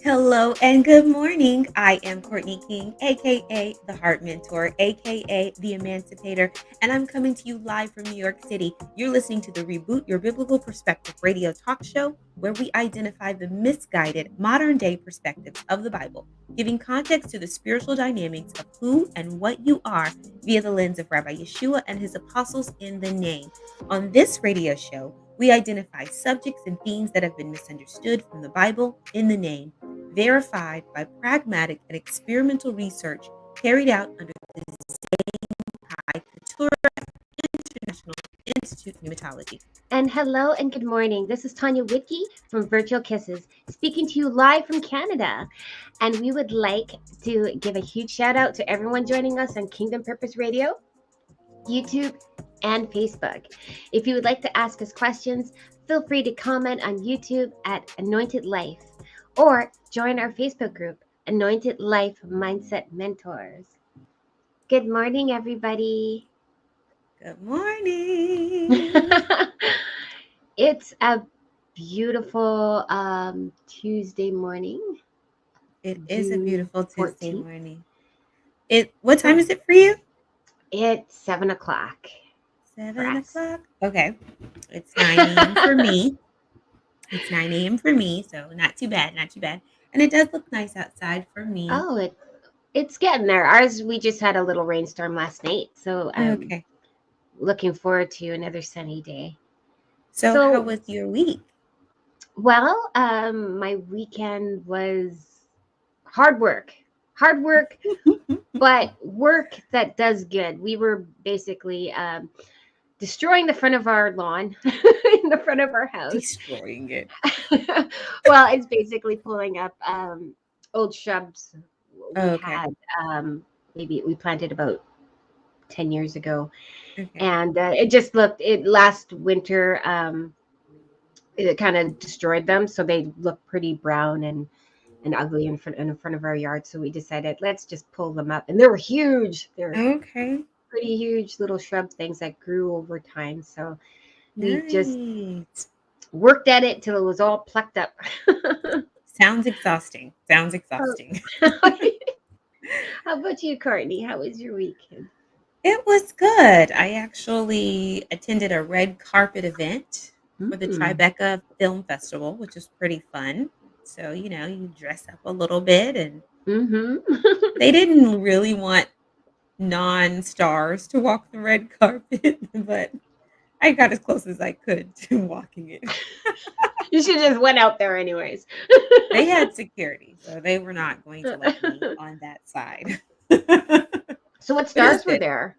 Hello and good morning. I am Courtney King, aka the Heart Mentor, aka the Emancipator, and I'm coming to you live from New York City. You're listening to the Reboot Your Biblical Perspective radio talk show, where we identify the misguided modern day perspectives of the Bible, giving context to the spiritual dynamics of who and what you are via the lens of Rabbi Yeshua and his apostles in the name. On this radio show, we identify subjects and themes that have been misunderstood from the Bible in the name, verified by pragmatic and experimental research carried out under the Zain Couture International Institute of Pneumatology. And hello and good morning. This is Tanya Whitkey from Virtual Kisses, speaking to you live from Canada. And we would like to give a huge shout out to everyone joining us on Kingdom Purpose Radio, YouTube, and Facebook. If you would like to ask us questions, feel free to comment on YouTube at Anointed Life or join our Facebook group, Anointed Life Mindset Mentors. Good morning, everybody. Good morning. It's a beautiful Tuesday morning. It is a June beautiful Tuesday 14th. morning. What time is it for you? It's 7 o'clock. 7 o'clock. Okay. It's 9 a.m. for me. It's 9 a.m. for me, so not too bad, not too bad. And it does look nice outside for me. Oh, it's getting there. Ours, we just had a little rainstorm last night, so I'm Okay. looking forward to another sunny day. So how was your week? Well, my weekend was hard work, but work that does good. We were basically destroying the front of our lawn in the front of our house. Destroying it. Well, it's basically pulling up old shrubs we Okay. had. Maybe we planted about 10 years ago. Okay. And it last winter, it kind of destroyed them. So they look pretty brown and ugly in front of our yard. So we decided, let's just pull them up. And they were huge. They're Okay. pretty huge little shrub things that grew over time. So we Nice. just worked at it till it was all plucked up. Sounds exhausting. Sounds exhausting. How about you, Courtney? How was your weekend? It was good. I actually attended a red carpet event for the Tribeca Film Festival, which is pretty fun. So, you dress up a little bit, and they didn't really want non-stars to walk the red carpet, but I got as close as I could to walking it. You should just went out there anyways. They had security, so they were not going to let me on that side. So what stars were there?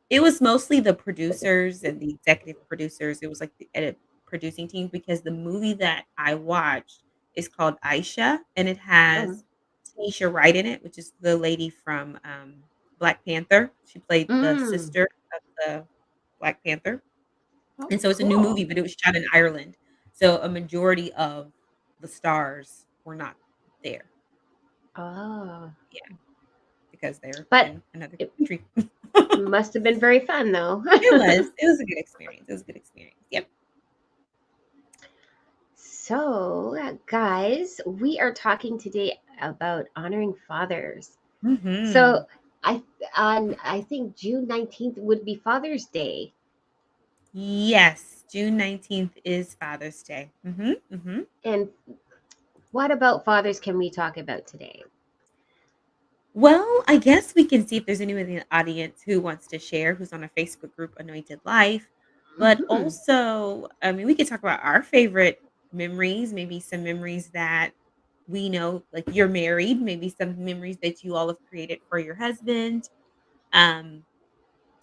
It was mostly the producers and the executive producers. It was like the edit producing team, because the movie that I watched is called Aisha, and it has Tanisha Wright in it, which is the lady from Black Panther. She played the sister of the Black Panther. And so it's a new movie, but it was shot in Ireland. So a majority of the stars were not there. Oh. Yeah. Because they're in another it country. must have been very fun, though. It was a good experience. Yep. So, guys, we are talking today about honoring fathers. Mm-hmm. So I think June 19th would be Father's Day. Yes, June 19th is Father's Day. Mm-hmm. Mm-hmm. And what about fathers can we talk about today? Well, I guess we can see if there's anyone in the audience who wants to share, who's on a Facebook group, Anointed Life. But also, I mean, we could talk about our favorite memories, maybe some memories that we know, like you're married, maybe some memories that you all have created for your husband. And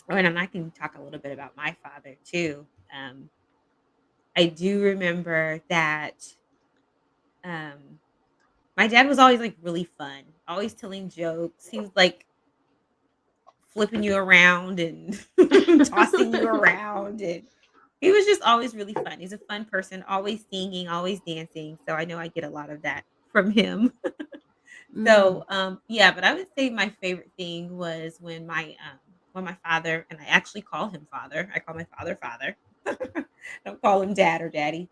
I can talk a little bit about my father too. I do remember that my dad was always like really fun, always telling jokes. He was like flipping you around and tossing you around, and he was just always really fun. He's a fun person, always singing, always dancing. So I know I get a lot of that from him. So yeah, but I would say my favorite thing was when my father, and I actually call him father. I call my father father. Don't call him dad or daddy.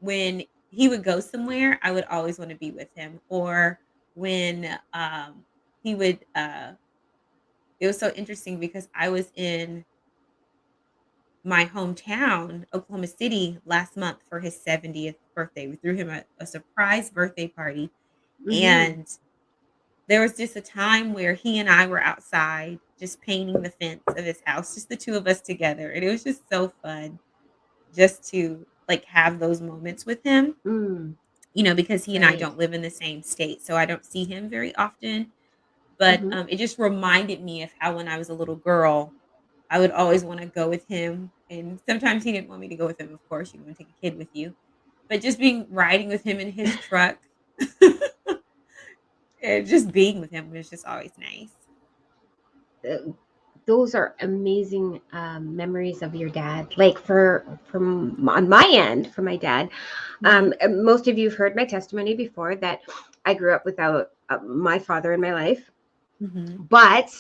When he would go somewhere, I would always want to be with him. Or when he would it was so interesting because I was in my hometown, Oklahoma City, last month for his 70th birthday. We threw him a surprise birthday party. Mm-hmm. And there was just a time where he and I were outside just painting the fence of his house, just the two of us together. And it was just so fun just to like have those moments with him, Mm, because he and I right. don't live in the same state. So I don't see him very often. But Mm-hmm. it just reminded me of how when I was a little girl, I would always want to go with him. And sometimes he didn't want me to go with him, of course. You don't want to take a kid with you. But just being riding with him in his truck and just being with him was just always nice. Uh, those are amazing memories of your dad. Like from on my end, for my dad, Mhm. most of you've heard my testimony before that I grew up without my father in my life, Mhm. but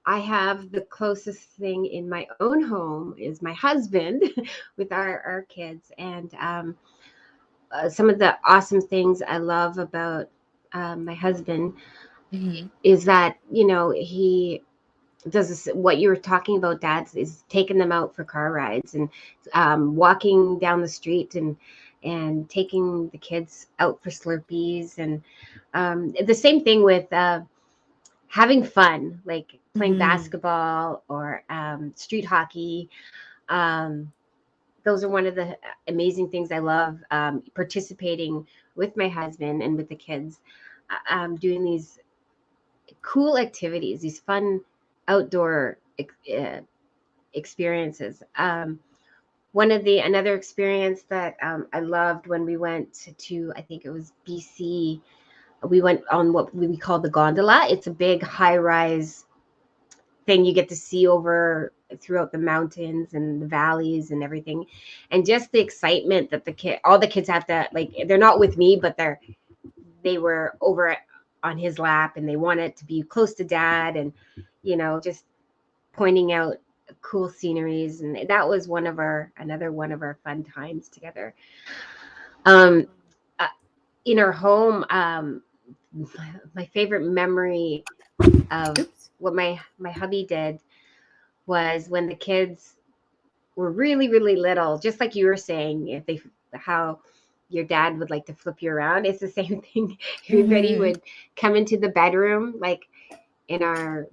I have the closest thing in my own home is my husband with our kids. And some of the awesome things I love about my husband Mhm. is that, he does this, what you were talking about, dads, is taking them out for car rides and walking down the street and taking the kids out for Slurpees. And the same thing with having fun, like playing Mhm. basketball or street hockey. Um, those are one of the amazing things I love, participating with my husband and with the kids, doing these cool activities, these fun outdoor experiences. One of the another experience that I loved when we went to, I think it was BC. We went on what we call the gondola. It's a big high rise thing you get to see over throughout the mountains and the valleys and everything, and just the excitement that all the kids have to, like, they're not with me, but they were over on his lap and they wanted to be close to dad, and just pointing out cool sceneries. And that was another one of our fun times together. um uh, in our home, my favorite memory of Oops. what my hubby did was when the kids were really really little, just like you were saying, if they how your dad would like to flip you around. It's the same thing. Everybody Mhm. would come into the bedroom, like in our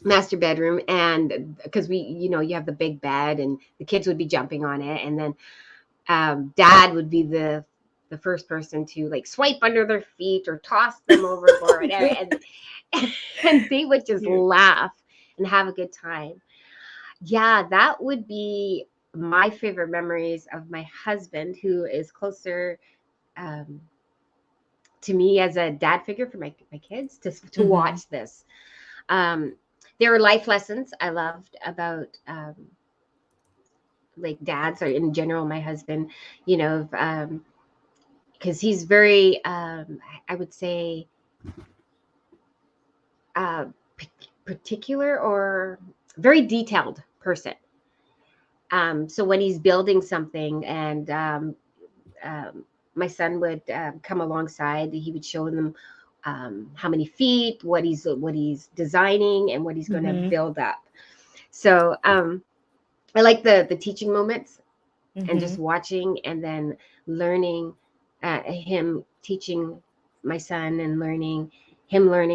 master bedroom, and because you have the big bed and the kids would be jumping on it, and then dad would be the first person to like swipe under their feet or toss them overboard, and they would just Cute. laugh and have a good time. Yeah, that would be my favorite memories of my husband, who is closer um, to me as a dad figure for my kids, to Mhm. watch this. Um, there were life lessons I loved about like dads, or in general my husband, you know, because he's very, I would say, uh, particular or very detailed person. So when he's building something, and um, my son would come alongside, he would show them how many feet, what he's designing, and what he's going to Mhm. build up. So I like the teaching moments, and just Mhm. watching and then learning, him teaching my son, and learning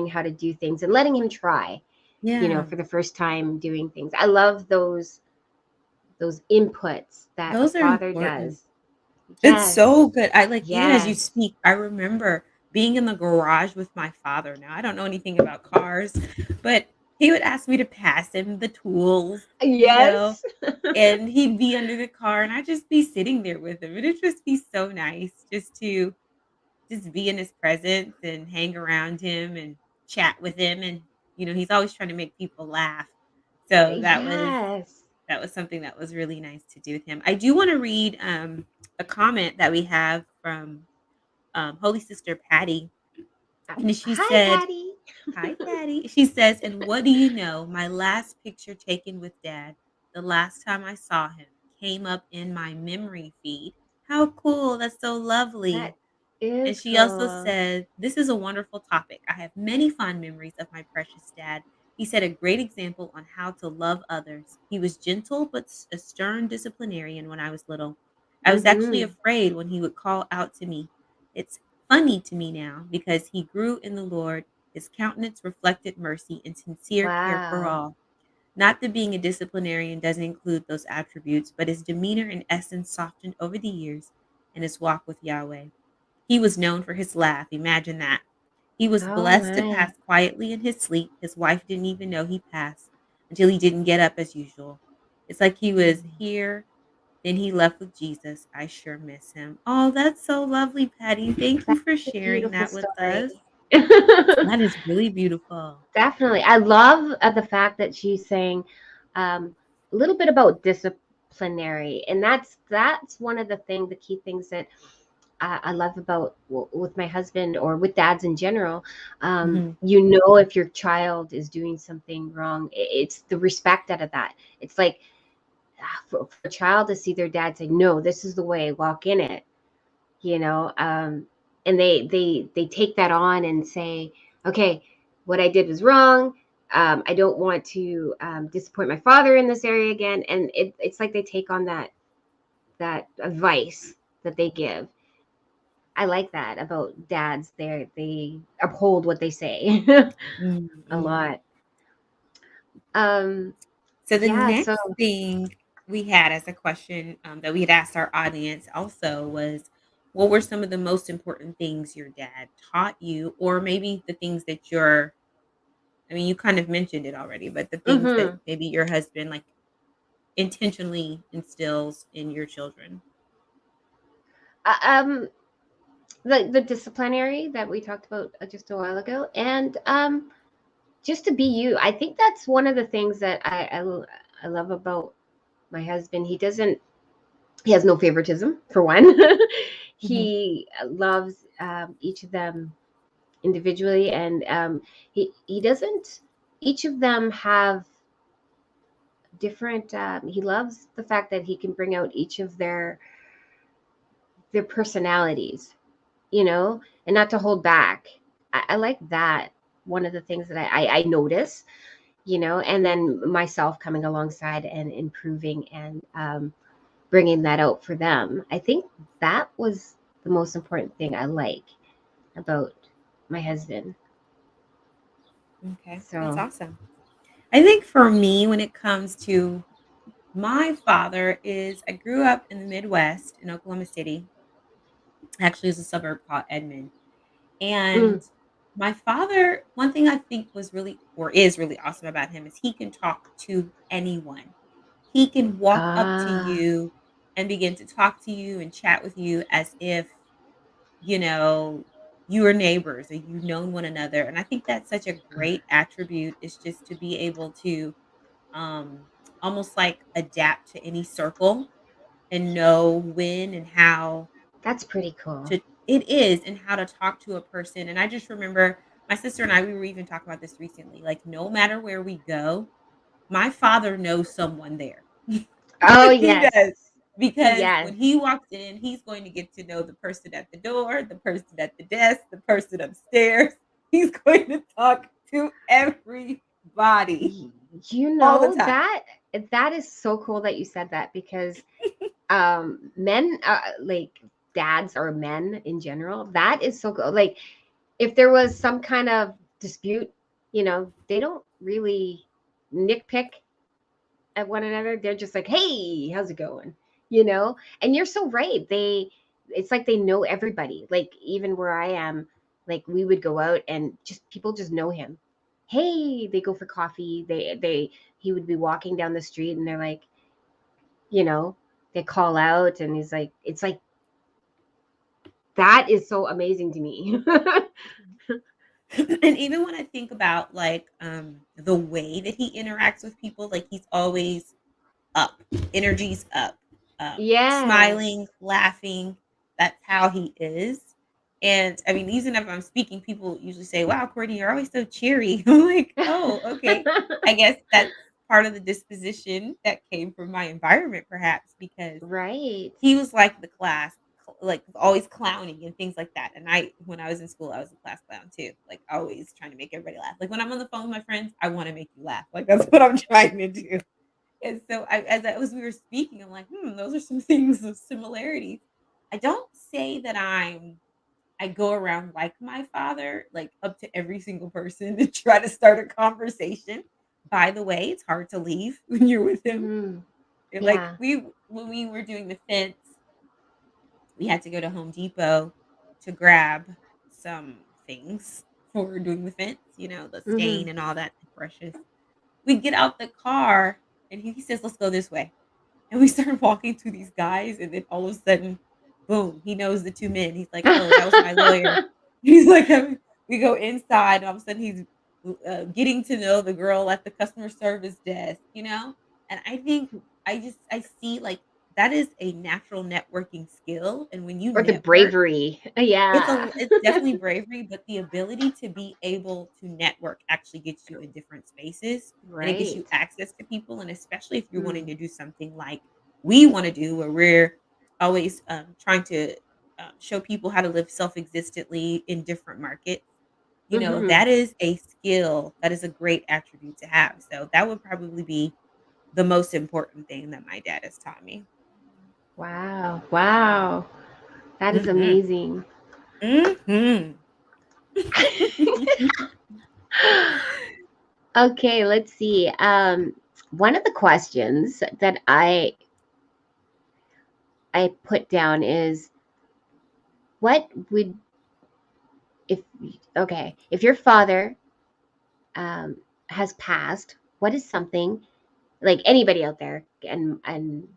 how to do things and letting him try, Yeah. for the first time doing things. I love those inputs that a Those are father important. does. It's Yes, so good. I like even as you yes, speak, I remember being in the garage with my father. Now, I don't know anything about cars, but he would ask me to pass him the tools, yes. and he'd be under the car and I'd just be sitting there with him. And it'd just be so nice just to just be in his presence and hang around him and chat with him. And he's always trying to make people laugh. So Yes. that was something that was really nice to do with him. I do want to read a comment that we have from Holy Sister Patty. And she Hi, said, Patty. "Hi, Patty." She says, "And what do you know? My last picture taken with Dad, the last time I saw him, came up in my memory feed. How cool. That's so That lovely. And is she also cool. said, "This is a wonderful topic. I have many fond memories of my precious dad. He set a great example on how to love others. He was gentle but a stern disciplinarian when I was little. I was actually Mm-hmm. afraid when he would call out to me. It's funny to me now because he grew in the Lord. His countenance reflected mercy and sincere care for Wow. all. Not that being a disciplinarian doesn't include those attributes, but his demeanor and essence softened over the years and his walk with Yahweh. He was known for his laugh. Imagine that. He was Oh blessed to my. pass quietly in his sleep. His wife didn't even know he passed until he didn't get up as usual. It's like he was Mm. here, then he left with Jesus. I sure miss him. Oh, that's so lovely, Patty. Thank you That's for a sharing beautiful that with story. us. That is really beautiful. Definitely. I love the fact that she's saying a little bit about disciplinary, and that's one of the key things that I love about with my husband or with dads in general. Mhm. You know, if your child is doing something wrong, it's the respect out of that. It's like for a child to see their dad say, "No, this is the way. Walk in it." You know, and they take that on and say, "Okay, what I did was wrong. I don't want to disappoint my father in this area again." And it's like they take on that advice that they give. I like that about dads. They uphold what they say a Mhm. lot. Um, So the yeah. So, next thing we had as a question that we had asked our audience also was, what were some of the most important things your dad taught you, or maybe the things that I mean, you kind of mentioned it already, but the things that hmm maybe your husband like intentionally instills in your children. uh, um, the disciplinary that we talked about just a while ago, and just to be you. I think that's one of the things that I love about my husband. He has no favoritism for one. Mhm. He loves each of them individually, and he doesn't. Each of them have different. He loves the fact that he can bring out each of their personalities, and not to hold back. I like that. One of the things that I notice, and then myself coming alongside and improving and bringing that out for them. I think that was the most important thing I like about my husband. Okay, that's So, awesome. I think for me, when it comes to my father, is I grew up in the Midwest in Oklahoma City. Actually, it's a suburb called Edmond. mm, And my father, one thing I think was really or is really awesome about him is he can talk to anyone. He can walk up to ah, you and begin to talk to you and chat with you as if, you know, you were neighbors or you've known one another. And I think that's such a great attribute is just to be able to um almost like adapt to any circle and know when and how that's pretty cool. to it is, and how to talk to a person, and I just remember my sister and I, we were even talking about this recently, like, no matter where we go, my father knows someone there. Oh He yes, does, because yes. when he walks in, he's going to get to know the person at the door, the person at the desk, the person upstairs. He's going to talk to everybody Y- all the time. that is so cool that you said that because men like dads or men in general, that is so cool. Like if there was some kind of dispute, they don't really nitpick at one another. They're just like, "Hey, how's it going?" And you're so right. It's like they know everybody. Like even where I am, like we would go out and just people just know him. Hey, they go for coffee. He would be walking down the street and they're like, you know, they call out and he's like, it's like that is so amazing to me. And even when I think about like the way that he interacts with people, like he's always up, energy's up, Yes. smiling, laughing. That's how he is. And I mean, even if I'm speaking, people usually say, "Wow, Courtney, you're always so cheery." I'm like, "Oh, okay. I guess that's." part of the disposition that came from my environment, perhaps, because Right. he was like the class, like always clowning and things like that. And when I was in school, I was a class clown too, like always trying to make everybody laugh. Like when I'm on the phone with my friends, I want to make you laugh. Like that's what I'm trying to do. And so as we were speaking, I'm like, those are some things of similarities. I don't say that I go around like my father, like up to every single person to try to start a conversation. By the way, it's hard to leave when you're with him. Mm-hmm. Like Yeah. when we were doing the fence, we had to go to Home Depot to grab some things for doing the fence, the Mm-hmm. stain and all that, the brushes. We get out the car and he says, "Let's go this way." And we started walking to these guys, and then all of a sudden, boom, he knows the 2 men. He's like, "Oh, that was my lawyer." He's like, we go inside, and all of a sudden he's, getting to know the girl at the customer service desk, And I think I see, like, that is a natural networking skill, and when you Or the network, bravery. Yeah. it's definitely bravery, but the ability to be able to network actually gets you in different spaces, and it gives you Right. access to people, and especially if you're wanting Mm. to do something like we wanna do, where we're always, trying to, show people how to live self-existently in different markets, Mm-hmm. that is a skill, that is a great attribute to have, so that would probably be the most important thing that my dad has taught me. Wow. Wow. That is Mhm. amazing. Mhm. Okay, let's see. One of the questions that I put down is what would if if your father um, has passed, what is something like anybody out there and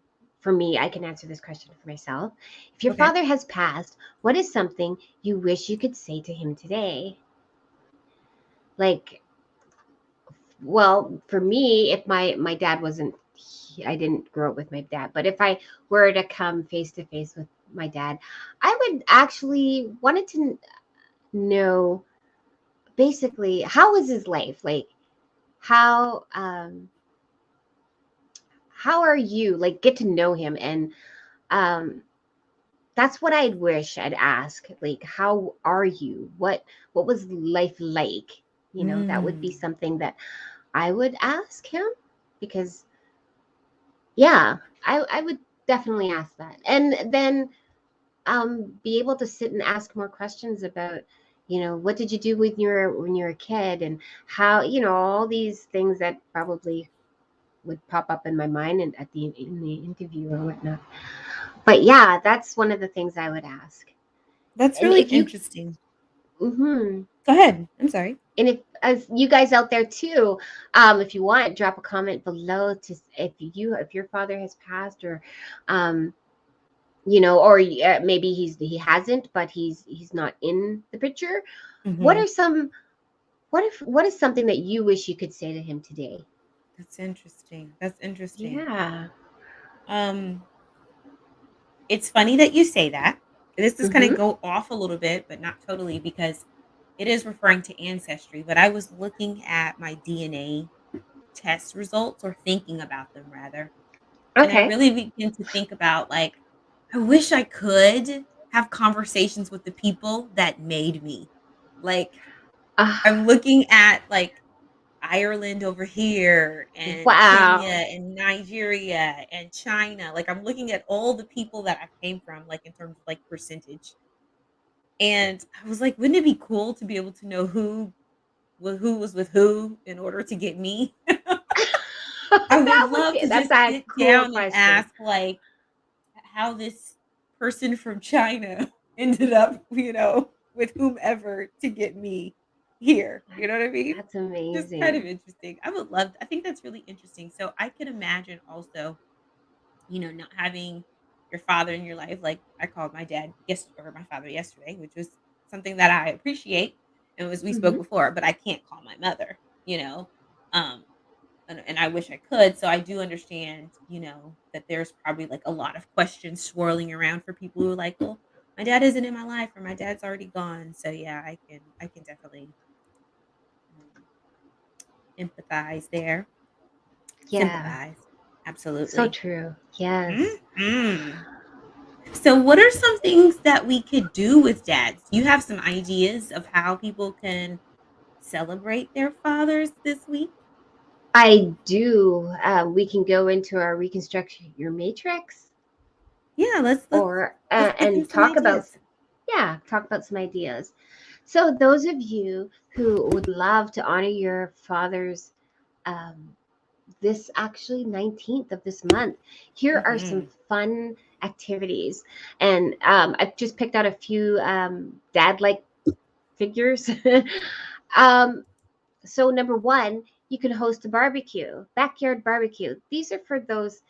for me, I can answer this question for myself. If your Okay. father has passed, what is something you wish you could say to him today? Like, well, for me, if my dad wasn't, I didn't grow up with my dad, but if I were to come face to face with my dad, I would actually wanted to know basically how was his life like how how are you like get to know him and um that's what I'd wish I'd ask like how are you what was life like, that would be Mm. something that I would ask him because yeah, I would definitely ask that and then be able to sit and ask more questions about what did you do when you were a kid and how all these things that probably would pop up in my mind and at the in the interview or whatnot. But yeah, that's one of the things I would ask. That's And really if you, interesting. hmm Go ahead. I'm sorry. and if as you guys out there too, if you want, drop a comment below to if your father has passed or, um, or maybe he hasn't, but he's not in the picture. What Mhm. are some what is something that you wish you could say to him today? That's interesting. That's interesting. Yeah. Um, it's funny that you say that. This is gonna Mm-hmm. go off a little bit, but not totally because it is referring to ancestry. But I was looking at my DNA test results or thinking about them rather. And I Okay. really begin to think about like, I wish I could have conversations with the people that made me. Like, Uh, I'm looking at like Ireland over here and Kenya wow. and Nigeria and China. Like I'm looking at all the people that I came from, like in terms of like percentage. And I was like, wouldn't it be cool to be able to know who was with who in order to get me? I would That would love be to that's just a sit cool down and question. ask like how this person from China ended up, with whomever to get me here. You know what I mean? That's Just kind of amazing. interesting. I think that's really interesting. So I could imagine also, not having your father in your life. Like I called my dad or my father yesterday, which was something that I appreciate. And as we spoke Hmm. before, but I can't call my mother, Um, and I wish I could. So I do understand, that there's probably like a lot of questions swirling around for people who are like, well, my dad isn't in my life or my dad's already gone. So yeah, I can definitely empathize there. Yeah. sympathize. So Absolutely. true. Yes. Mhm. So, what are some things that we could do with dads? Do you have some ideas of how people can celebrate their fathers this week? I do. We can go into our reconstruction your matrix, Yeah, or let's get through and some talk about, ideas. yeah, talk about some ideas. So those of you who would love to honor your father's, um, this actually 19th of this month, here are some Mhm. fun activities, and I've just picked out a few dad like figures. um, so number one, you can host a barbecue, backyard barbecue. These are for those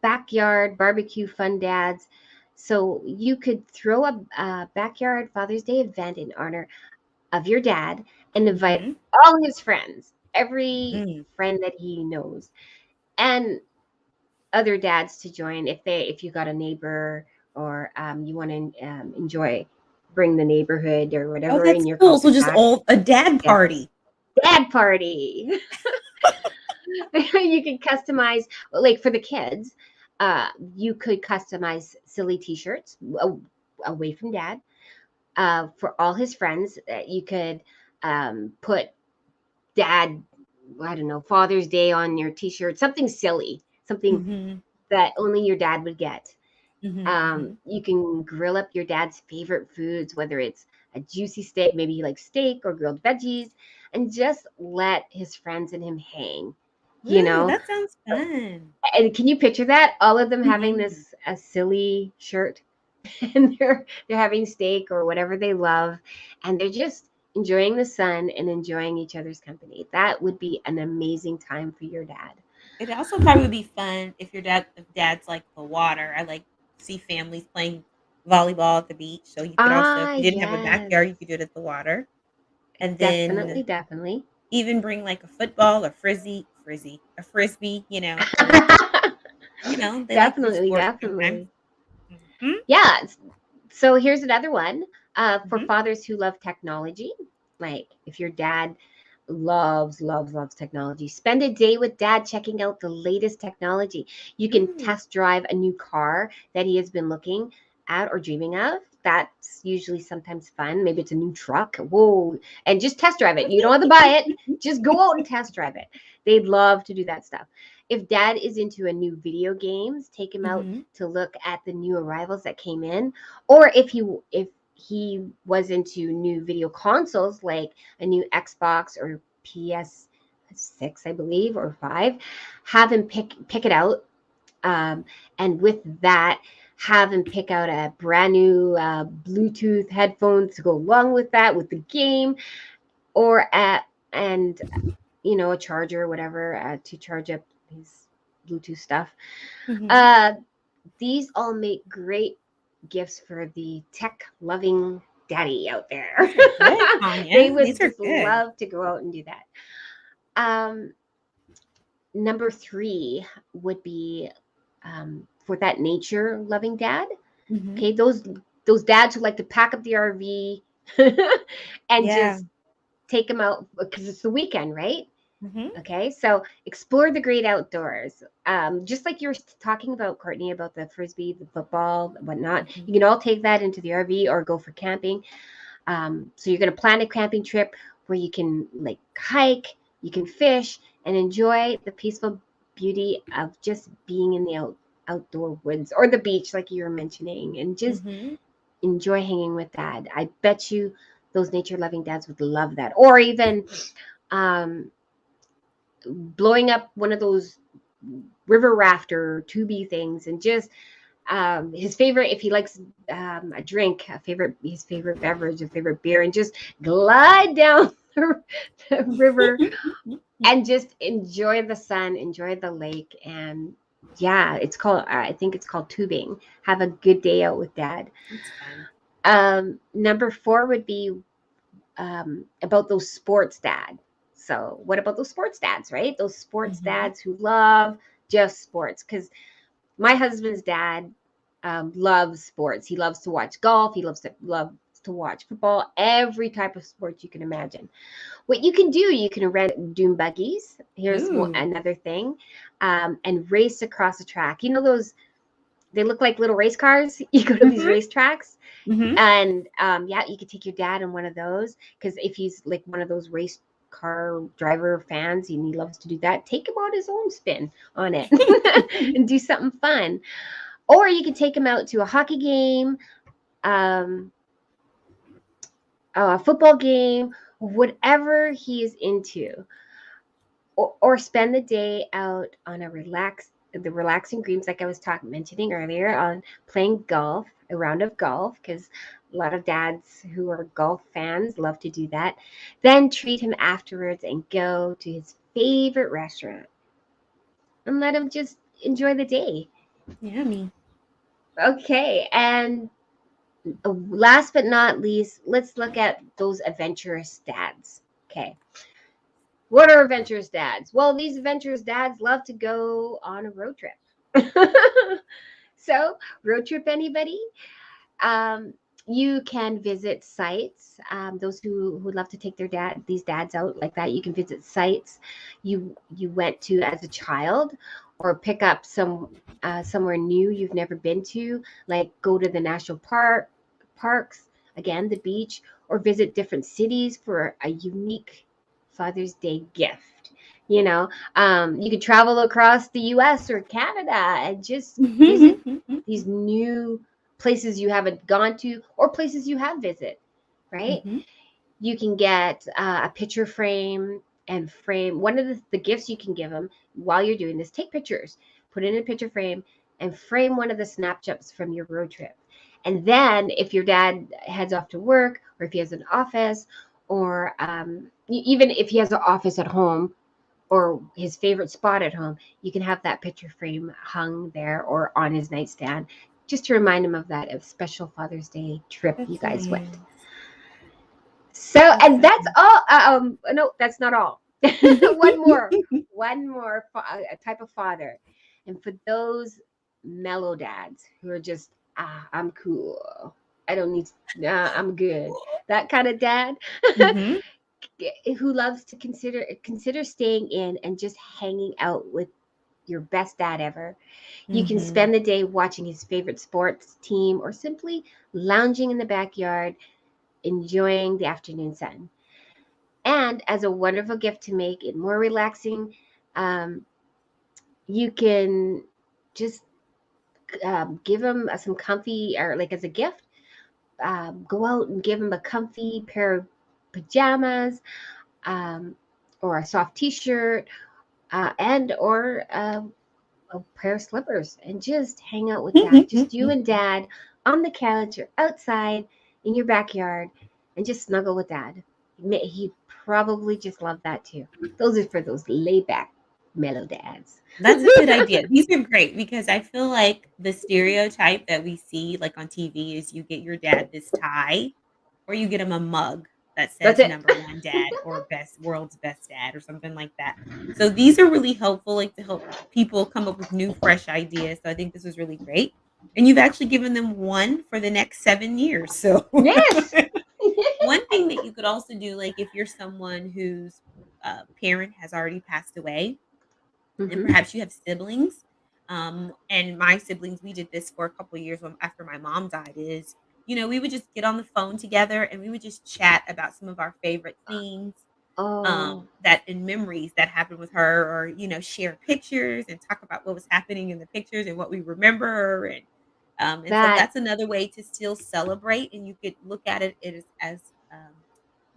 backyard barbecue fun dads. So you could throw a backyard Father's Day event in honor of your dad and invite Mhm. all his friends, every Mhm. friend that he knows, and other dads to join if you got a neighbor, or you want to enjoy, bring the neighborhood or Oh, whatever in that's your cool. So just cul-de-sac. all a dad Yeah, party. dad party. You can customize, like for the kids, uh you could customize silly t-shirts away from dad. For all his friends, you could put dad, I don't know, Father's Day on your t-shirt, something silly, something Mhm. that only your dad would get. Mhm. Mhm. You can grill up your dad's favorite foods, whether it's a juicy steak, maybe he likes steak or grilled veggies, and just let his friends and him hang, you Ooh, know. that sounds fun. And can you picture that? All of them having Mhm. this a silly shirt, and they're having steak or whatever they love, and they're just enjoying the sun and enjoying each other's company. That would be an amazing time for your dad. It also probably would be fun if dad's like the water. I like see families playing volleyball at the beach. So you could also, if Ah, you didn't have a yes. backyard, you could do it at the water. And Definitely, then definitely. even bring like a football or a frisbee, or they like to do Definitely, sports sometimes. definitely. Mhm. Yeah. So here's another one, for Mhm. fathers who love technology. Like if your dad loves technology, spend a day with dad checking out the latest technology. You can Mm. test drive a new car that he has been looking at or dreaming of. That's usually sometimes fun. Maybe it's a new truck. Whoa. And just test drive it. You don't have to buy it. Just go out and test drive it. They'd love to do that stuff. If dad is into a new video games, take him out Mhm. to look at the new arrivals that came in. Or if he was into new video consoles, like a new Xbox or PS6, I believe, or 5, have him pick it out. Um, and with that, have him pick out a brand new Bluetooth headphones to go along with that, with the game, or at and a charger or whatever, to charge up his Bluetooth stuff. Mhm. Uh, these all make great gifts for the tech loving daddy out there. These are good, They Tanya. would These are just good. love to go out and do that. Um, Number three would be, for that nature loving dad. Mhm. Okay, those dads who like to pack up the RV and Yeah. just take them out because it's the weekend, right? Mhm. Okay, so explore the great outdoors. Just like you were talking about, Courtney, about the frisbee, the football, whatnot. Mhm. You can all take that into the RV or go for camping. So you're going to plan a camping trip where you can like hike, you can fish, and enjoy the peaceful beauty of just being in the outdoor woods or the beach, like you were mentioning, and just Mhm. enjoy hanging with dad. I bet you those nature loving dads would love that. Or even um, blowing up one of those river rafter tubey things, and just his favorite, if he likes a drink, his favorite beverage, a favorite beer, and just glide down the river and just enjoy the sun, enjoy the lake. And yeah, I think it's called tubing. Have a good day out with dad. That's fun. Number four would be about those sports dads. So, what about those sports dads, right? Those sports Mhm. dads who love just sports. Because my husband's dad loves sports. He loves to watch golf. He loves to watch. Football, every type of sport you can imagine. What you can do, you can rent dune buggies. Here's Ooh. another thing, and race across the track. You know those, they look like little race cars. You go to these Mhm. racetracks, Mhm. and yeah, you could take your dad in one of those, because if he's like one of those race car driver fans and he loves to do that, take him on his own spin on it and do something fun. Or you could take him out to a hockey game, um, a football game, whatever he is into, or spend the day out on the relaxing greens, like I was talking mentioning earlier, on playing golf, a round of golf, because a lot of dads who are golf fans love to do that. Then treat him afterwards and go to his favorite restaurant and let him just enjoy the day. Yummy. Okay, and last but not least, let's look at those adventurous dads. Okay. What are adventurous dads? Well, these adventurous dads love to go on a road trip. So, road trip, anybody? Um, you can visit sites. Those who love to take these dads out like that, you can visit sites you went to as a child, or pick up somewhere new you've never been to, like go to the national parks, again the beach, or visit different cities for a unique Father's Day gift. You know, you could travel across the U.S. or Canada and just visit these new places you haven't gone to, or places you have visited, right? Mhm. You can get a picture frame and frame one of the gifts you can give them while you're doing this. Take pictures, put it in a picture frame, and frame one of the snapshots from your road trip. And then if your dad heads off to work, or if he has an office, or even if he has an office at home, or his favorite spot at home, you can have that picture frame hung there or on his nightstand, just to remind him of that special Father's Day trip you That's guys went. nice. So, That's and so that's all. No, that's not all. one more, nice. a type of father, and for those mellow dads who are just, I'm cool. I don't need. Nah, I'm good. That kind of dad. Mhm. Who loves to consider staying in and just hanging out with your best dad ever. You can Mhm. spend the day watching his favorite sports team, or simply lounging in the backyard enjoying the afternoon sun. And as a wonderful gift to make it more relaxing, um, you can just give him some comfy, or like as a gift, go out and give him a comfy pair of pajamas, um, or a soft t-shirt, and or a pair of slippers, and just hang out with dad. Just you and dad on the couch or outside in your backyard, and just snuggle with dad. He probably just love that too. Those are for those laid back, mellow dads. That's a good idea. These are great because I feel like the stereotype that we see, like, on TV is you get your dad this tie or you get him a mug that That's says it. "Number 1 dad" or "Best World's Best Dad" or something like that. So these are really helpful, like, to help people come up with new, fresh ideas, so I think this was really great. And you've actually given them one for the next 7 years, so Yes. one thing that you could also do, like, if you're someone whose, parent has already passed away, and hmm perhaps you have siblings. And my siblings, we did this for a couple of years after my mom died. Is we would just get on the phone together and we would just chat about some of our favorite things, Oh, that in memories that happened with her, or share pictures and talk about what was happening in the pictures and what we remember, and so that that's another way to still celebrate, and you could look at it as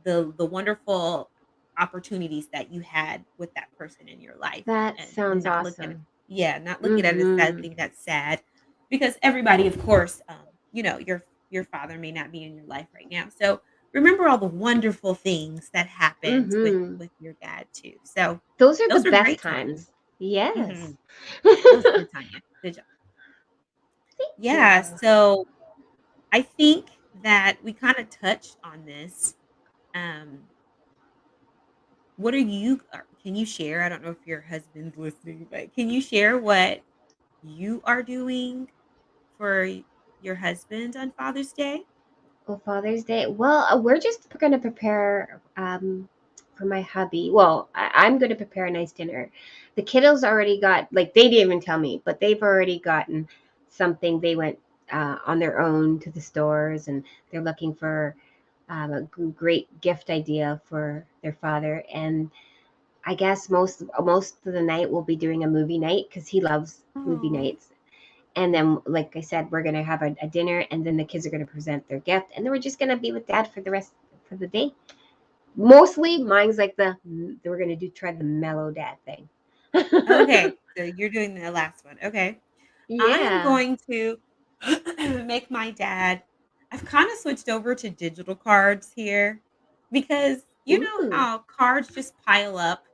the wonderful opportunities that you had with that person in your life, that and sounds not look at it, awesome. yeah, not look at it as hmm something that's sad, because everybody, of course, your father may not be in your life right now. So remember all the wonderful things that happened with hmm your dad too. So Those are the those are best great, Tanya. times. Yes. Mhm. That was good, Tanya. Good job. Thank Yeah, you. so I think that we kind of touched on this. Um, what are you can you share? I don't know if your husband's listening, but can you share what you are doing for your husband on Father's Day? Oh, Father's Day. Well, we're just going to prepare for my hubby. Well, I'm going to prepare a nice dinner. The kiddos already got, like, they didn't even tell me, but they've already gotten something. They went on their own to the stores and they're looking for a great gift idea for their father. And I guess most of the night we'll be doing a movie night because he loves movie Oh. nights. And then, like I said, we're gonna have a dinner, and then the kids are gonna present their gift, and then we're just gonna be with dad for the rest for the day. Mostly, mine's like we're gonna try the mellow dad thing. Okay, so you're doing the last one. Okay. I am Yeah. going to make my dad. I've kind of switched over to digital cards here because you know Ooh. how cards just pile up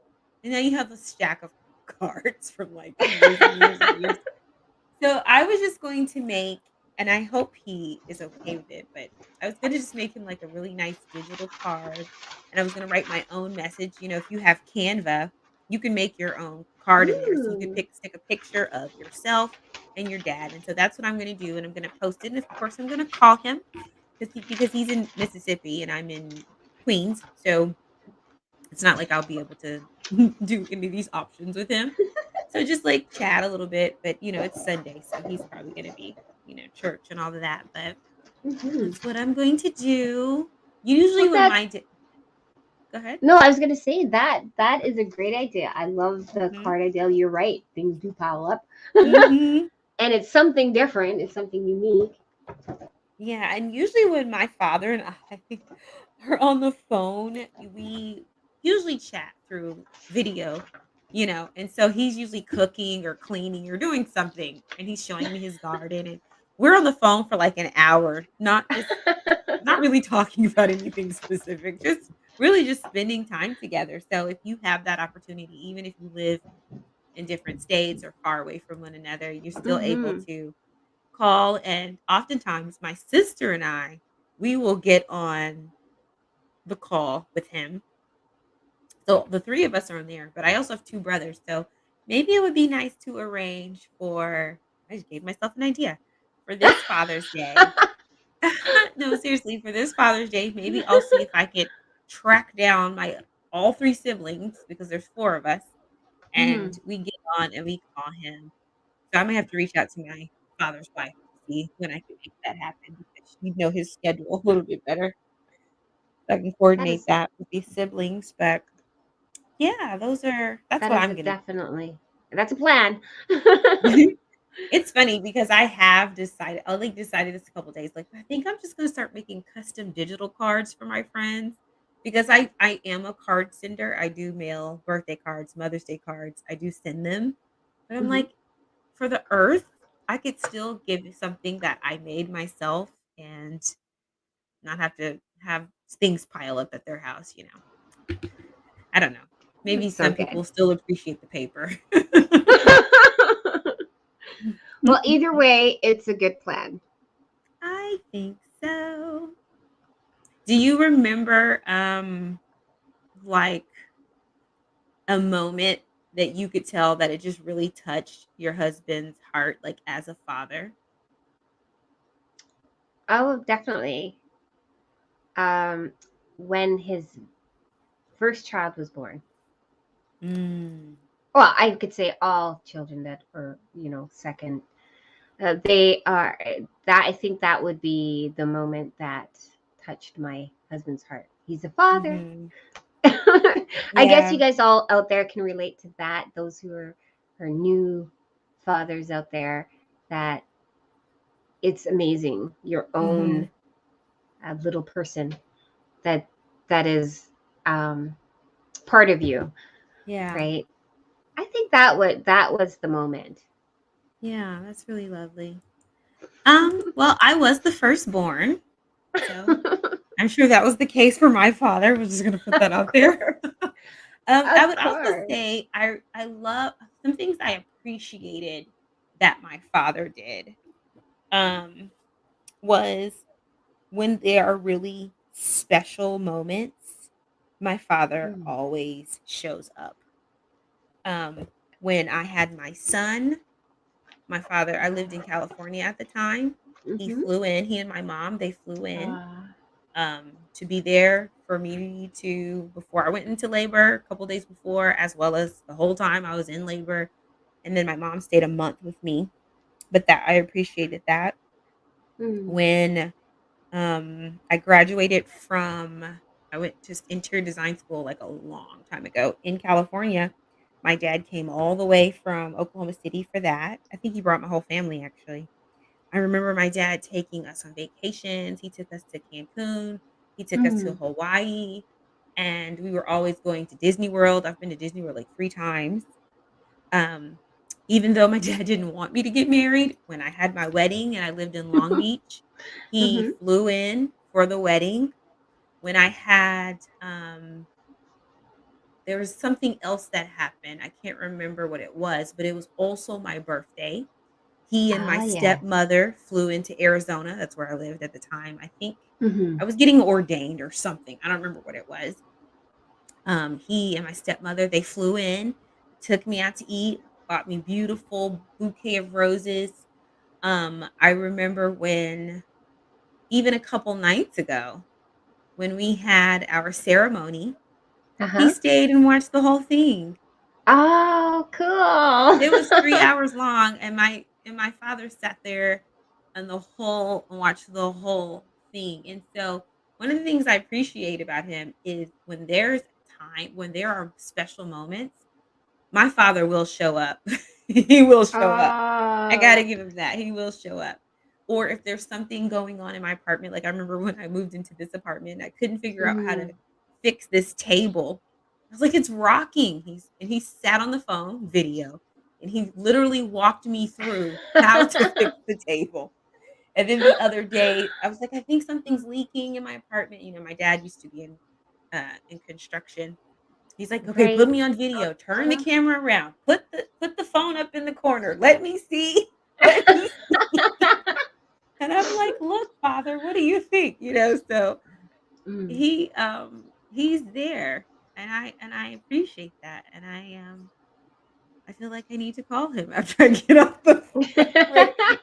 and then you have a stack of cards from like years and years and years. So I was just going to make, and I hope he is okay with it, but I was going to just make him like a really nice digital card. And I was going to write my own message. You know, if you have Canva, you can make your own card in there. So you could Ooh. stick a picture of yourself and your dad. And so that's what I'm going to do. And I'm going to post it. And of course, I'm going to call him because he's in Mississippi and I'm in Queens. So it's not like I'll be able to do any of these options with him. So just like chat a little bit, but it's Sunday, so he's probably gonna be, church and all of that. But Hmm. that's what I'm going to do. Usually Well, when that my go ahead. no, I was gonna say that is a great idea. I love the Hmm. card idea. You're right. Things do pile up, Hmm. and it's something different. It's something unique. Yeah, and usually when my father and I are on the phone, we usually chat through video, and so he's usually cooking or cleaning or doing something, and he's showing me his garden, and we're on the phone for like an hour, not really talking about anything specific, just really just spending time together. So if you have that opportunity, even if you live in different states or far away from one another, you're still able Hmm. to call. And oftentimes my sister and I, we will get on the call with him. So the three of us are on there, but I also have two brothers. So maybe it would be nice to arrange for, I just gave myself an idea for this Father's Day. No, seriously, for this Father's Day, maybe I'll see if I could track down my all 3 siblings because there's 4 of us, and Hmm. we get on and we call him. So I might have to reach out to my father's wife to see when I can make that happen because she'd know his schedule a little bit better. So I can That coordinate is that with these siblings, but yeah, that's that what is I'm a gonna definitely that's a plan. do. It's funny because I like decided this a couple days. Like, I think I'm just gonna start making custom digital cards for my friends because I am a card sender. I do mail birthday cards, Mother's Day cards. I do send them. But I'm Hmm. like, for the earth, I could still give you something that I made myself and not have to have things pile up at their house. I don't know. Maybe That's so some people good. still appreciate the paper. Well, either way, it's a good plan. I think so. Do you remember, like, a moment that you could tell that it just really touched your husband's heart, like, as a father? Oh, definitely. Um, when his first child was born. Mm. Well, I could say all children that are, second. They are that. I think that would be the moment that touched my husband's heart. He's a father. Mhm. I guess you Yeah. guys all out there can relate to that. Those who are new fathers out there, that it's amazing. Your own Mhm. little person that that is um, part of you, Yeah. right? I think that was the moment. Yeah, that's really lovely. Well, I was the firstborn, so I'm sure that was the case for my father. We're just gonna put that out there. I Of would also course. say I love some things I appreciated that my father did, um, was when there are really special moments, my father Mm. always shows up. Um, when I had my son, I lived in California at the time. He Mm-hmm. flew in, he and my mom, they flew in. to be there for me to before I went into labor, a couple days before, as well as the whole time I was in labor. And then my mom stayed a month with me, but that I appreciated that. Mm. When I graduated from I went to interior design school like a long time ago in California. My dad came all the way from Oklahoma City for that. I think he brought my whole family actually. I remember my dad taking us on vacations. He took us to Cancun, he took us to Mm. Hawaii, and we were always going to Disney World. I've been to Disney World like 3 times. Um, Even though my dad didn't want me to get married, when I had my wedding and I lived in Long Beach, he Mhm. flew in for the wedding. When I had, there was something else that happened. I can't remember what it was, but it was also my birthday. He and my Ah, yes. stepmother flew into Arizona. That's where I lived at the time. I think Mhm. I was getting ordained or something. I don't remember what it was. He and my stepmother, they flew in, took me out to eat, bought me beautiful bouquet of roses. I remember when even a couple nights ago, when we had our ceremony, he Uh-huh. stayed and watched the whole thing. Oh, It was 3 cool. hours long, and my father sat there and watched the whole thing, and so, one of the things I appreciate about him is when there are special moments, my father will show up. He will show up. I gotta Oh. give him that, he will show up. Or if there's something going on in my apartment, like, I remember when I moved into this apartment, I couldn't figure out how to Mm. fix this table. I was like, "It's rocking." He sat on the phone, video, and he literally walked me through how to fix the table. And then the other day, I was like, "I think something's leaking in my apartment." My dad used to be in construction. He's like, "Okay, put Right. me on video. Turn the Uh-huh. camera around. Put the phone up in the corner. Let me see. Let me see." And I'm like, "Look, father, what do you think?" So Mm. he's there, and I appreciate that, and I feel like I need to call him after I get off the phone with you.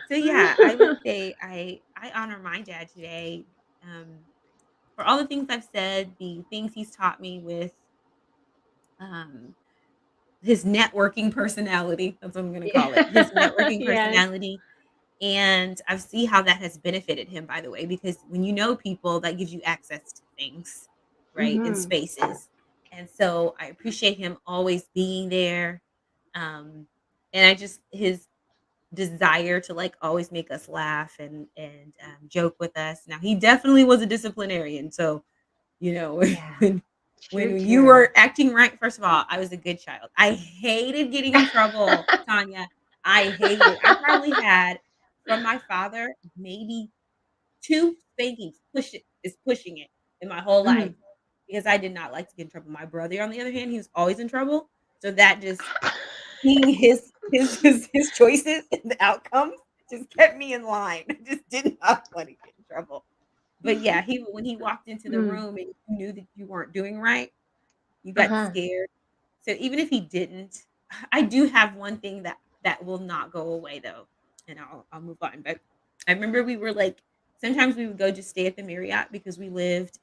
So yeah, I would say I honor my dad today, for all the things I've said, the things he's taught me with, um his networking personality, that's what I'm gonna call it, his networking Yes. personality, and I see how that has benefited him, by the way, because when you know people, that gives you access to things, right, and Mhm. spaces, and so I appreciate him always being there, um, and I just his desire to, like, always make us laugh and joke with us. Now he definitely was a disciplinarian, so, Yeah. when True, when you true. were acting right, first of all, I was a good child. I hated getting in trouble, Tanya. I hated it. I probably had from my father maybe 2 spankings, pushing it in my whole life Mm. because I did not like to get in trouble. My brother, on the other hand, he was always in trouble. So that just seeing his choices and the outcomes just kept me in line. I just did not want to get in trouble. But yeah, he when he walked into the Mm. room and you knew that you weren't doing right, you got Uh-huh. scared. So even if he didn't, I do have one thing that will not go away though, and I'll move on. But I remember we were like sometimes we would go just stay at the Marriott because we lived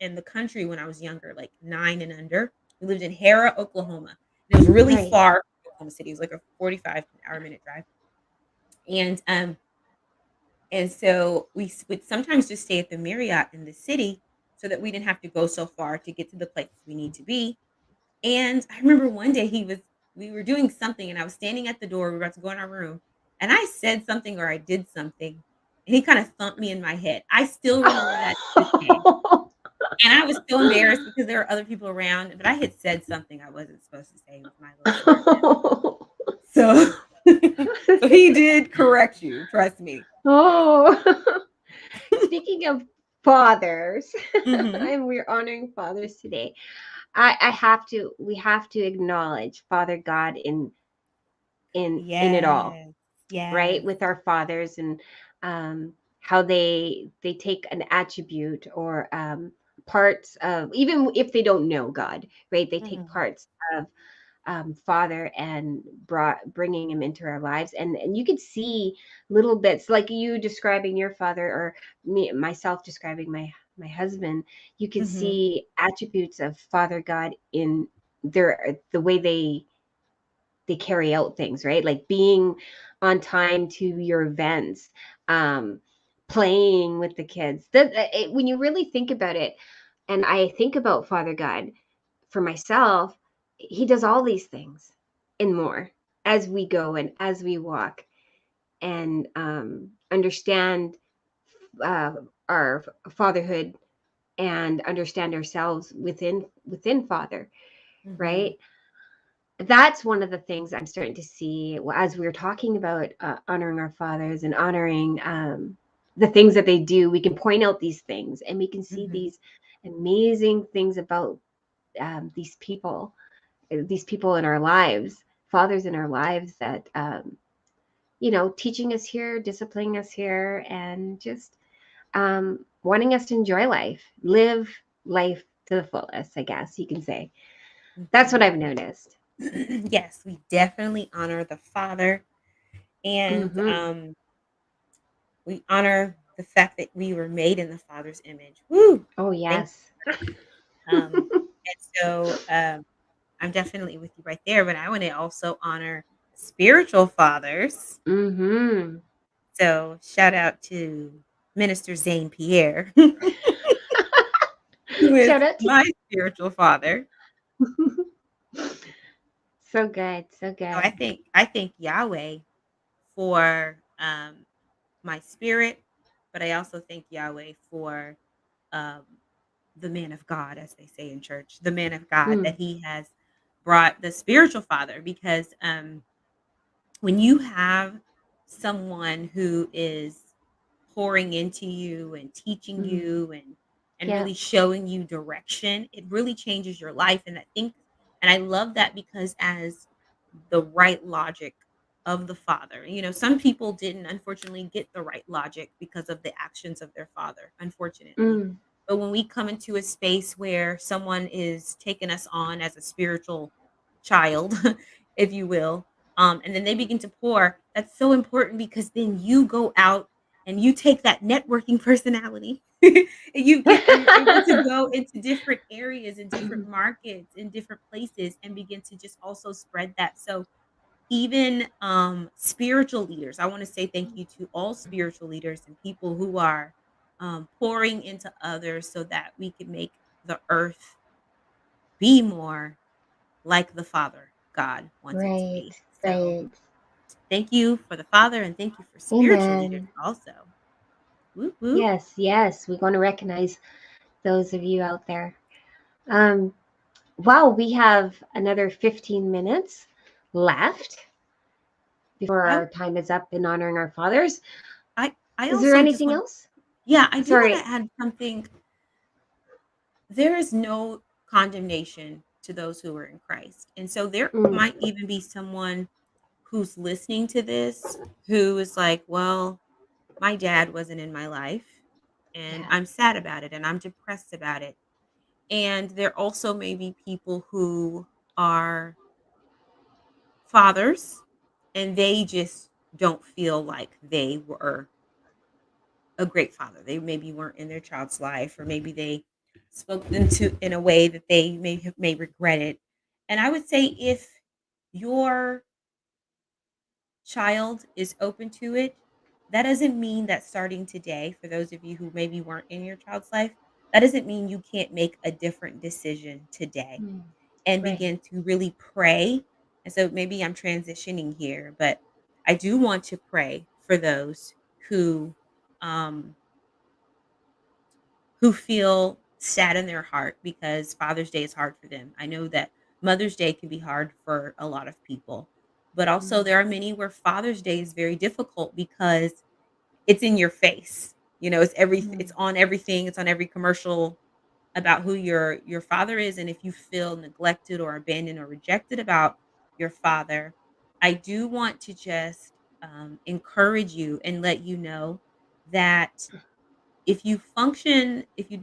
in the country when I was younger, like 9 and under. We lived in Hara, Oklahoma. It was really Right. far from Oklahoma City. It was like a 45-hour minute drive. And so would sometimes just stay at the Marriott in the city so that we didn't have to go so far to get to the places we need to be. And I remember one day we were doing something and I was standing at the door, we were about to go in our room, and I said something or I did something, and he kind of thumped me in my head. I still remember that to this day. And I was so embarrassed because there were other people around, but I had said something I wasn't supposed to say with my little smartness. So so he did correct you, trust me. Oh. Speaking of fathers, Mhm. and we're honoring fathers today. We have to acknowledge Father God in it all, Yes. right? Yes. With our fathers and how they take an attribute or parts of, even if they don't know God, right? They take Mhm. parts of father and bringing him into our lives, and you could see little bits like you describing your father, or me myself describing my husband. You could Mm-hmm. see attributes of Father God in the way they carry out things, right? Like being on time to your events, um, playing with the kids. When you really think about it, and I think about Father God for myself, He does all these things and more as we go and as we walk and understand uh, our fatherhood and understand ourselves within Father, Mm-hmm. right? That's one of the things I'm starting to see as we were talking about honoring our fathers and honoring the things that they do. We can point out these things and we can see Mm-hmm. these amazing things about these people in our lives, fathers in our lives that, teaching us here, disciplining us here, and just wanting us to enjoy life, live life to the fullest, I guess you can say. That's what Mm-hmm. I've noticed. Yes, we definitely honor the Father, and Hmm. we honor the fact that we were made in the Father's image. Woo! Oh, Thank yes. and so I'm definitely with you right there, but I want to also honor spiritual fathers. Hmm. So shout out to Minister Zane Pierre, who is Shout out to my spiritual father. so good, so So good. I thank Yahweh for my spirit, but I also thank Yahweh for um, the man of God, as they say in church, the man of God that Mm, He has brought, the spiritual father, because when you have someone who is pouring into you and teaching mm. you and Yeah. really showing you direction, it really changes your life. And I think and I love that because as the right logic of the father, some people didn't unfortunately get the right logic because of the actions of their father, unfortunately. Mm, But when we come into a space where someone is taking us on as a spiritual child, if you will, and then they begin to pour, that's so important because then you go out and you take that networking personality and you're able to go into different areas and different markets in different places and begin to just also spread that. So even spiritual leaders, I want to say thank you to all spiritual leaders and people who are pouring into others so that we can make the earth be more like the Father God wants it to right, be. So right. thank you for the Father and thank you for spiritual leaders Amen. also. Whoop, whoop. Yes, yes. We want to recognize those of you out there. Um, wow, we have another 15 minutes left before I, our time is up in honoring our fathers. I Is there also just anything want, else? yeah, I do want Sorry. to add something. There is no condemnation to those who are in Christ. And so there Mm, might even be someone who's listening to this who is like, well, my dad wasn't in my life and yeah. I'm sad about it and I'm depressed about it. And there also may be people who are fathers and they just don't feel like they were a great father. They maybe weren't in their child's life, or maybe they spoke into in a way that they may regret it. And I would say if your child is open to it, that doesn't mean that starting today, for those of you who maybe weren't in your child's life, that doesn't mean you can't make a different decision today Mm, and right. begin to really pray. And so maybe I'm transitioning here, but I do want to pray for those who um who feel sad in their heart because Father's Day is hard for them. I know that Mother's Day can be hard for a lot of people, but also Mm, there are many where Father's Day is very difficult because it's in your face. It's mm, on everything, it's on every commercial about who your father is, and if you feel neglected or abandoned or rejected about your father, I do want to just encourage you and let you know that if you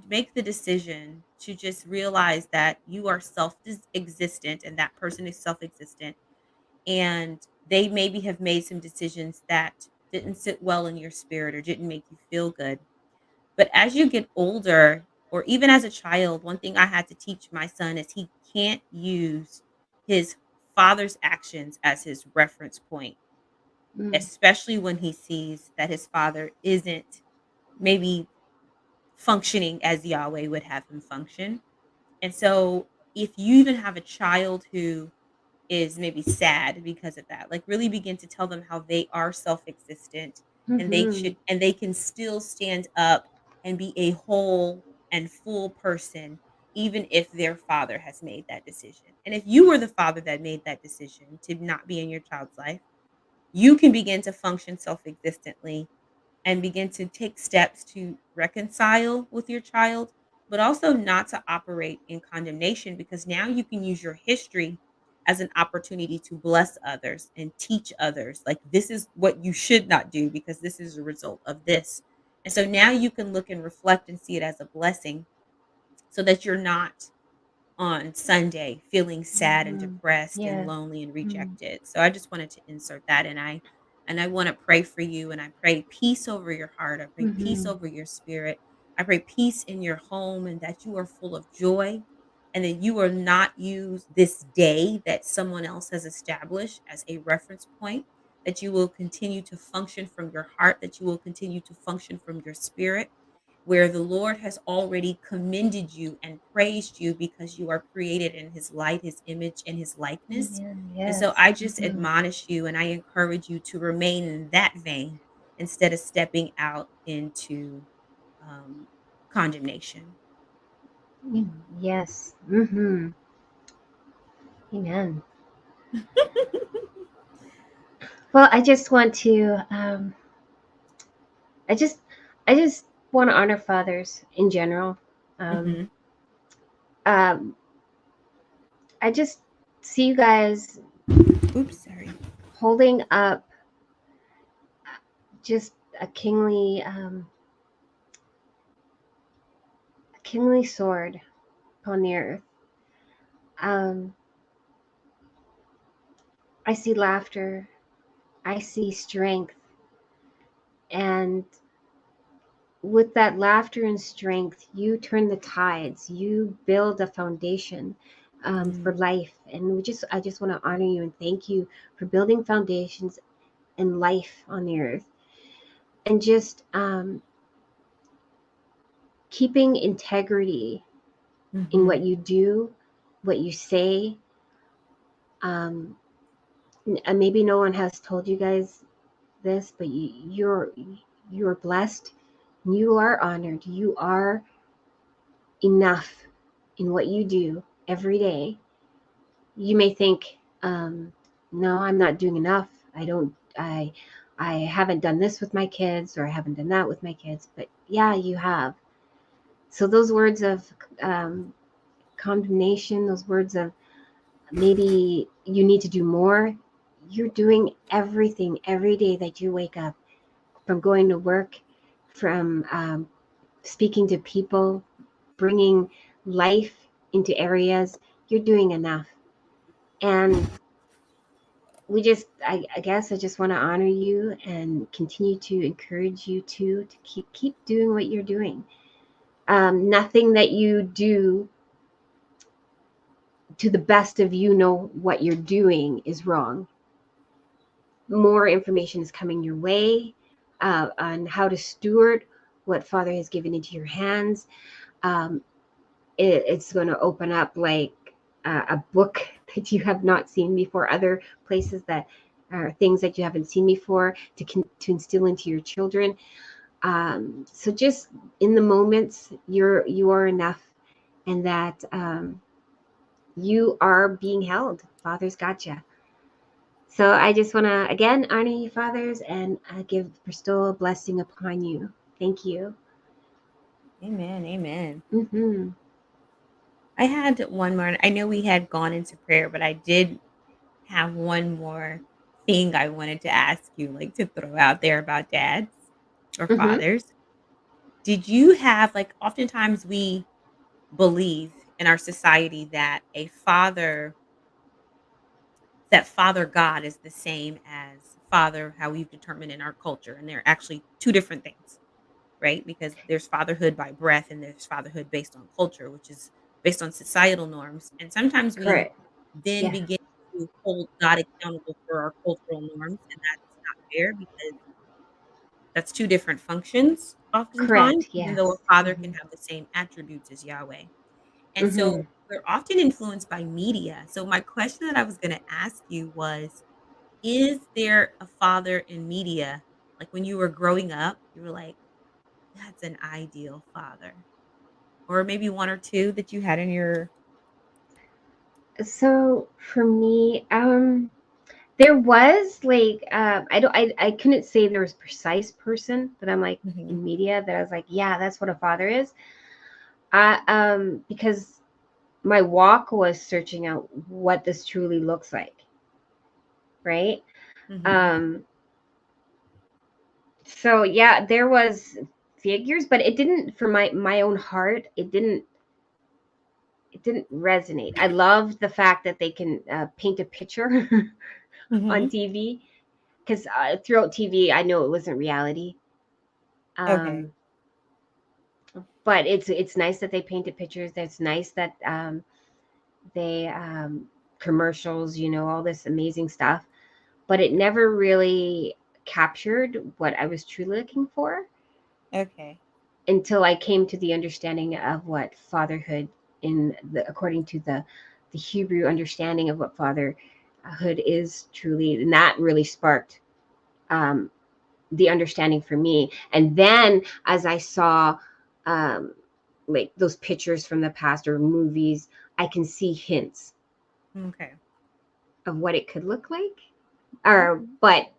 make the decision to just realize that you are self existent and that person is self existent, and they maybe have made some decisions that didn't sit well in your spirit or didn't make you feel good. But as you get older, or even as a child, one thing I had to teach my son is he can't use his father's actions as his reference point, Mm. especially when he sees that his father isn't maybe functioning as Yahweh would have him function. And so, if you even have a child who is maybe sad because of that, like, really begin to tell them how they are self-existent, and Mm-hmm. they can still stand up and be a whole and full person even if their father has made that decision. And if you were the father that made that decision to not be in your child's life, you can begin to function self-existently and begin to take steps to reconcile with your child, but also not to operate in condemnation, because now you can use your history as an opportunity to bless others and teach others, like, this is what you should not do because this is a result of this. And so now you can look and reflect and see it as a blessing, so that you're not on Sunday feeling sad and Mm-hmm. depressed and Yes. lonely and Mm. rejected. So I just wanted to insert that, and I want to pray for you, and I pray peace over your heart. I pray peace Mm-hmm. over your spirit. I pray peace in your home, and that you are full of joy, and that you are not use this day that someone else has established as a reference point, that you will continue to function from your heart, that you will continue to function from your spirit, where the Lord has already commended you and praised you because you are created in his light, his image, and his likeness. Amen. And so Yes. I just Mm-hmm. admonish you and I encourage you to remain in that vein instead of stepping out into um, condemnation. Yes. Mm-hmm. Amen. Well, I just want to. I just. I just want to honor fathers in general. Um, Hmm. um, I just see you guys Oops, sorry. holding up just a kingly sword upon the earth. Um, I see laughter. I see strength, and with that laughter and strength, you turn the tides. You build a foundation for Mm, life, and I just want to honor you and thank you for building foundations and life on the earth, and just keeping integrity in what mhm, you do, what you say. Um, and maybe no one has told you guys this, but you're blessed. You are honored. You are enough in what you do every day. You may think, no, I'm not doing enough. I haven't done this with my kids, or I haven't done that with my kids. But yeah, you have. So those words of um, condemnation, those words of maybe you need to do more, you're doing everything every day that you wake up, from going to work, from speaking to people, bringing life into areas. You're doing enough. And I guess I just want to honor you and continue to encourage you to keep doing what you're doing. Nothing that you do, to the best of you know what you're doing, is wrong. More information is coming your way on how to steward what Father has given into your hands. Um, it's going to open up like a book that you have not seen before, other places that are things that you haven't seen before, to instill into your children. So just in the moments, you are enough, and that you are being held. Father's got you. So I just want to again honor you, fathers, and bestow a blessing upon you. Thank you. amen. Amen. Mm-hmm. I had one more. I know we had gone into prayer, but I did have one more thing I wanted to ask you, like, to throw out there about dads or Mm-hmm. fathers. Did you have, like, oftentimes we believe in our society that Father God is the same as Father how we've determined in our culture, and they're actually two different things, right? Because there's fatherhood by breath and there's fatherhood based on culture, which is based on societal norms. And sometimes we Correct. then Yeah. begin to hold God accountable for our cultural norms, and that's not fair because that's two different functions oftentimes, Correct. even though Yes. a father can Hmm. have the same attributes as Yahweh. And so Hmm. we're often influenced by media. So my question that I was going to ask you was, is there a father in media, like when you were growing up, you were like, that's an ideal father? Or maybe 1 or 2 that you had in your So for me, there was like I couldn't say there was a precise person that I'm like Mhm, in media that I was like, yeah, that's what a father is. Because my walk was searching out what this truly looks like, right? mhm, Um, so yeah, there was figures, but it didn't for my own heart. It didn't resonate. I love the fact that they can paint a picture on mhm. TV because throughout TV, I know it wasn't reality. Okay. Um, but it's nice that they painted pictures. It's nice that they commercials, all this amazing stuff. But it never really captured what I was truly looking for Okay. until I came to the understanding of what fatherhood according to the Hebrew understanding of what fatherhood is truly, and that really sparked um, the understanding for me. And then as I saw um, like those pictures from the past or movies, I can see hints Okay. of what it could look like. Okay. Or but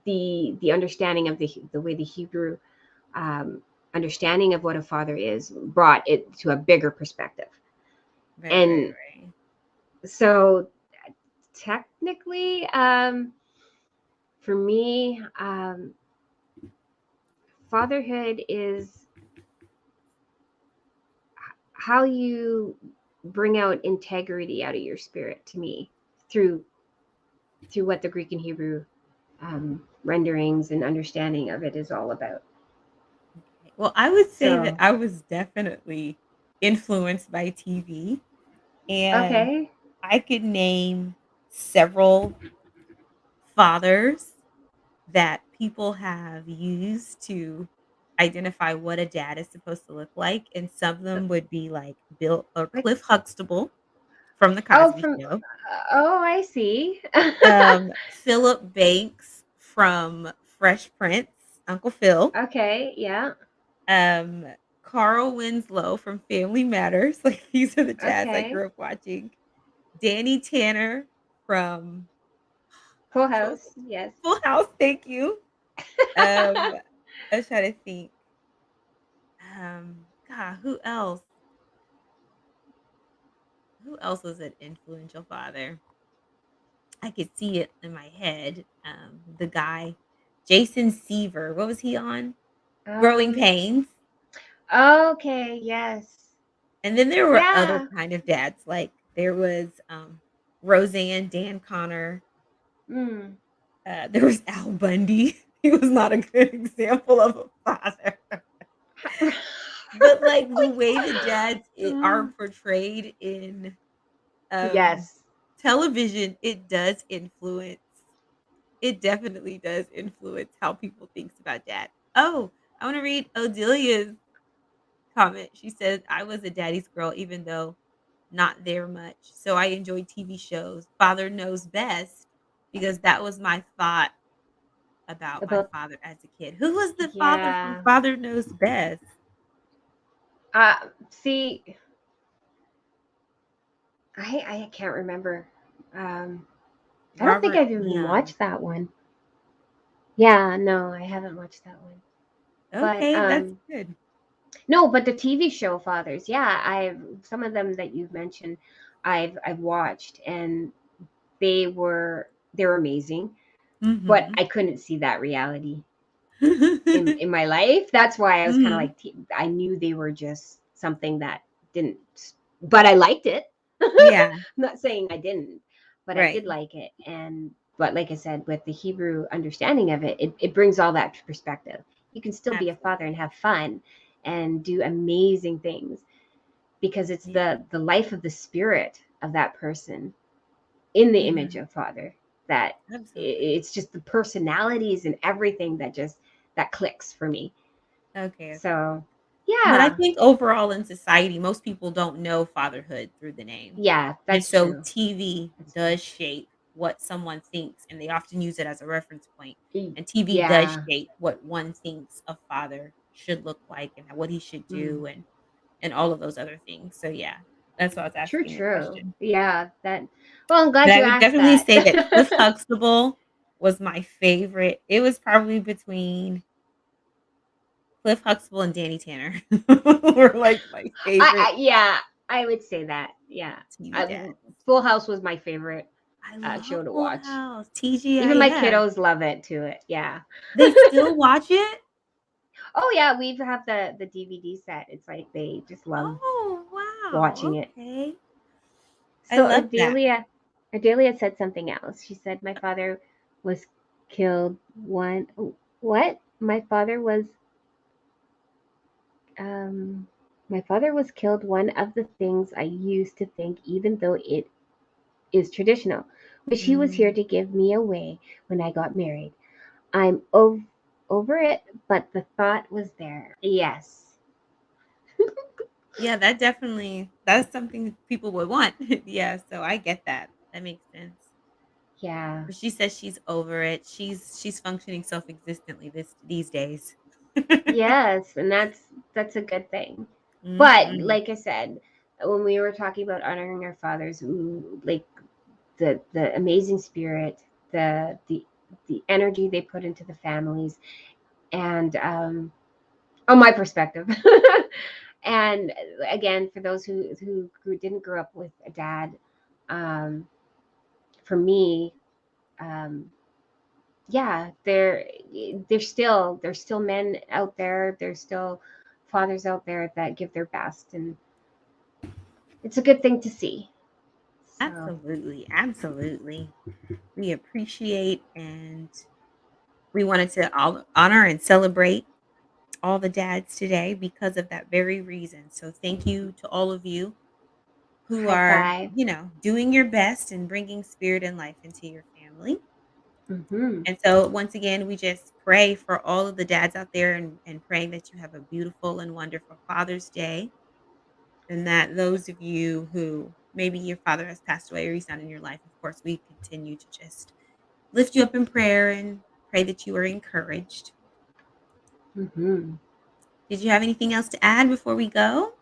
the understanding of the way the Hebrew um, understanding of what a father is brought it to a bigger perspective. Right, right, And right. so technically, for me, fatherhood is how you bring out integrity out of your spirit to me through what the Greek and Hebrew renderings and understanding of it is all about. Okay. Well, I would say that So, I was definitely influenced by TV, and okay. I could name several fathers that people have used to identify what a dad is supposed to look like, and some of them would be like Bill or Like, Cliff Huxtable from The oh, Cosby from, Show, oh, I see. Philip Banks from Fresh Prince, Uncle Phil, Okay, yeah. um, Carl Winslow from Family Matters, like, these are the dads I Okay. grew up watching. Danny Tanner from Full which one was it? House, yes. Full House, thank you. Um, I was trying to think. God, who else? Who else was an influential father? I could see it in my head. The guy, Jason Seaver. What was he on? Growing Um, Pains. okay, yes. And then there were other Yeah. kind of dads. Like there was Roseanne, Dan Connor. Mm. There was Al Bundy. He was not a good example of a father. But like the way the dads are Mm. portrayed in um Yes. television, it definitely does influence how people thinks about dad. Oh, I want to read Odelia's comment. She said, I was a daddy's girl, even though not there much. So I enjoy TV shows. Father Knows Best, because that was my thought about my About, father as a kid. Who was the father from yeah. Father Knows Best? See, I can't remember. Um, I don't think Robert I've even Young. watched that one. Yeah, no, I haven't watched that one. But Okay, that's good. no, but the TV show Fathers, yeah, I've some of them that you've mentioned, I've watched, and they're amazing. But Mhm. I couldn't see that reality in my life. That's why I was kind of Mhm. like I knew they were just something that didn't, but I liked it. Yeah. I'm not saying I didn't, but I Right. did like it. But like I said, with the Hebrew understanding of it, it brings all that perspective. You can still be a father and Absolutely. have fun and do amazing things, because it's Yeah. the life of the spirit of that person in the image Mhm. of father, that Absolutely. it's just the personalities and everything that just that clicks for me. Okay, okay. So But I yeah, think overall in society, most people don't know fatherhood through the name. yeah, And that's so true. TV That's true. does shape what someone thinks, and they often use it as a reference point. And TV does Yeah. shape what one thinks a father should look like and what he should Mm. do and all of those other things. So yeah, that's why I was True, asking the true. question. Yeah, that. Well, I'm But glad I you would asked definitely that. say that Cliff Huxtable was my favorite. It was probably between Cliff Huxtable and Danny Tanner were like my favorite Yeah, I would say that. Yeah, TV I, dad. Full House was my favorite I love show to Full watch. House, Even my TGIF. kiddos love it to it. Yeah. They still watch it? Oh yeah, we have the DVD set. It's like they just love Oh, wow, watching it. okay. I So love that. Ardelia said something else. She said my father was killed one. What? Um my father was killed one of the things I used to think, even though it is traditional. Wish he was here Mm, to give me away when I got married. I'm over it, but the thought was there. Yes. yeah, that's something people would want. Yeah, so I get that. That makes sense. Yeah. But she says she's over it. She's functioning self-existently these days. Yes, and that's a good thing. But Mhm. like I said, when we were talking about honoring our fathers, like the amazing spirit, the energy they put into the families, and on my perspective, and again, for those didn't grow up with a dad, um, for me, um, yeah, there's still men out there, there's still fathers out there that give their best, and it's a good thing to see. So Absolutely, absolutely. We appreciate and we wanted to honor and celebrate all the dads today because of that very reason. So thank you to all of you who high are, five. doing your best and bringing spirit and life into your family. Hmm. And so once again, we just pray for all of the dads out there and praying that you have a beautiful and wonderful Father's Day. And that those of you who maybe your father has passed away or he's not in your life, of course, we continue to just lift you up in prayer and pray that you are encouraged. Hmm. Did you have anything else to add before we go?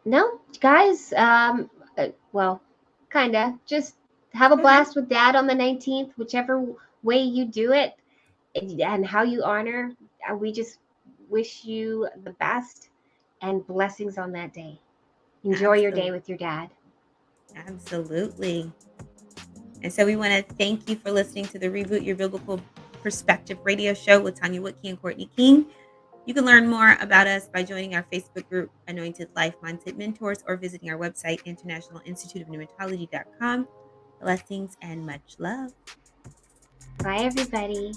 No, guys, well, kinda just have a Go ahead. blast with dad on the 19th, whichever way you do it, and how you honor. We just wish you the best and blessings on that day. Enjoy your day Absolutely. with your dad. Absolutely. And so we want to thank you for listening to the Reboot Your Biblical Perspective radio show with Tanya Whitkey and Courtney King. You can learn more about us by joining our Facebook group, Anointed Life Mindset Mentors, or visiting our website, internationalinstituteofpneumatology.com. Blessings and much love. Bye, everybody.